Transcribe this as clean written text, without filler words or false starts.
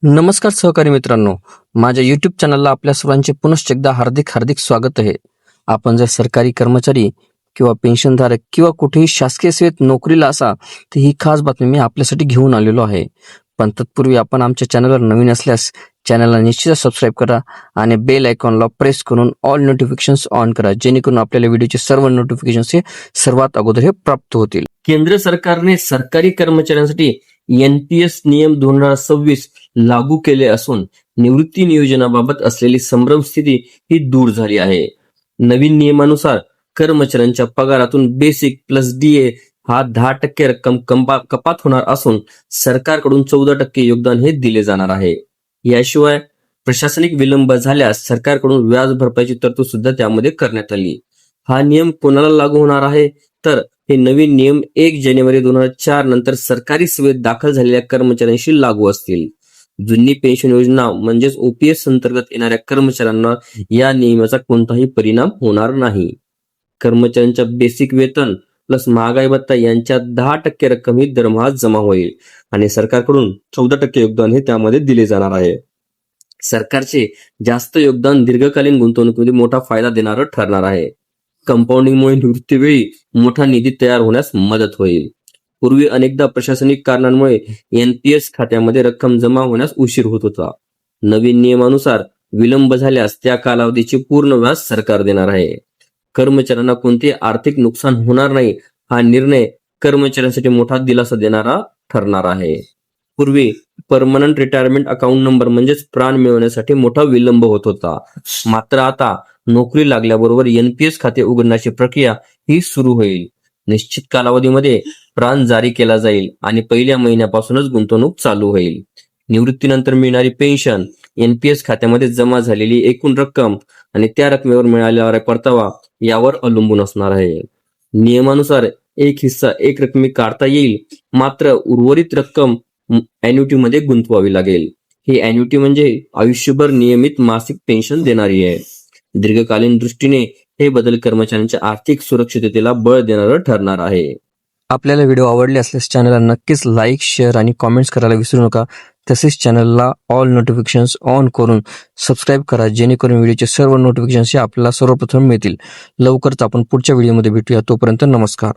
नमस्कार सहकारी मित्रांनो, माझ्या YouTube चॅनलला आपल्या सर्वांचे पुनश्च एकदा हार्दिक स्वागत आहे. आपण जर सरकारी कर्मचारी किंवा पेन्शनधारक किंवा कुठेही शासकीय सेवेत नोकरीला असा तर ही खास बातमी मी आपल्यासाठी घेऊन आलेलो आहे. पण तत्पूर्वी आपण आमच्या चॅनलवर नवीन असल्यास चॅनलला निश्चित सबस्क्राईब करा आणि बेल आयकॉनला प्रेस करून ऑल नोटिफिकेशन्स ऑन करा, जेणेकरून आपल्याला व्हिडिओचे सर्व नोटिफिकेशन्स हे सर्वात अगोदर हे प्राप्त होतील. केंद्र सरकारने सरकारी कर्मचाऱ्यांसाठी NPS नियम 2026 लागू केले असून निवृत्ती नियोजनाबाबत असलेली संभ्रम स्थिती ही दूर झाली आहे. नवीन नियमानुसार कर्मचाऱ्यांच्या पगारातून बेसिक प्लस DA हा 10% रक्कम कपात होणार असून सरकारकडून 14% योगदान हे दिले जाणार आहे. याशिवाय प्रशासनिक विलंब झाल्यास सरकारकडून व्याज भरपाईची तरतूद सुद्धा त्यामध्ये करण्यात आली. हा नियम कोणाला लागू होणार आहे तर हे नवीन नियम 1 जानेवारी 2004 नंतर सरकारी सेवेत दाखल झालेल्या कर्मचाऱ्यांशी लागू असतील. जुनी पेन्शन योजना म्हणजेच OPS अंतर्गत येणाऱ्या कर्मचाऱ्यांना या नियमाचा कोणताही परिणाम होणार नाही. कर्मचाऱ्यांच्या बेसिक वेतन प्लस महागाई भत्ता यांच्या 10% रक्कम ही दरमहा जमा होईल आणि सरकारकडून 14% योगदान हे त्यामध्ये दिले जाणार आहे. सरकारचे जास्त योगदान दीर्घकालीन गुंतवणुकीमध्ये मोठा फायदा देणारं ठरणार आहे. कंपाऊंडिंगमुळे निवृत्तीवेळी मोठा निधी तयार होण्यास मदत होईल. पूर्वी अनेकदा प्रशासनिक कारणांमुळे NPS खात्यामध्ये रक्कम जमा होण्यास उशीर होत होता. नवीन नियमानुसार विलंब झाल्यास त्या कालावधीचे पूर्ण व्याज सरकार देणार आहे. कर्मचाऱ्यांना कोणते आर्थिक नुकसान होणार नाही. हा निर्णय कर्मचाऱ्यांसाठी मोठा दिलासा देणारा ठरणार आहे. पूर्वी परमनंट रिटायरमेंट अकाउंट नंबर म्हणजेच प्राण मिळवण्यासाठी मोठा विलंब होत होता. मात्र आता नोकरी लागल्याबरोबर NPS खाते उघडण्याची प्रक्रिया ही सुरू होईल. निश्चित कालावधीमध्ये प्राण जारी केला जाईल आणि पहिल्या महिन्यापासूनच गुंतवणूक चालू होईल. निवृत्तीनंतर मिळणारी पेन्शन, NPS खात्यामध्ये जमा झालेली एकूण रक्कम आणि त्या रकमेवर मिळालेला परतावा यावर अवलंबून असणार आहे. नियमानुसार एक हिस्सा एक रकमी काढता येईल, मात्र उर्वरित रक्कम अॅन्युटी मध्ये गुंतवावी लागेल. ही अॅन्युटी म्हणजे आयुष्यभर नियमित मासिक पेन्शन देणारी आहे. दीर्घकालीन दृष्टीने हे बदल कर्मचाऱ्यांच्या आर्थिक सुरक्षिततेला बळ देणारं ठरणार आहे. आपल्याला व्हिडिओ आवडले असल्यास चॅनलला नक्कीच लाईक, शेअर आणि कॉमेंट्स करायला विसरू नका. तसेच चॅनलला ऑल नोटिफिकेशन्स ऑन करून सबस्क्राईब करा, जेणेकरून व्हिडिओचे सर्व नोटिफिकेशन्स आपल्याला सर्वप्रथम मिळतील. लवकरच आपण पुढच्या व्हिडिओमध्ये भेटूया. तोपर्यंत नमस्कार.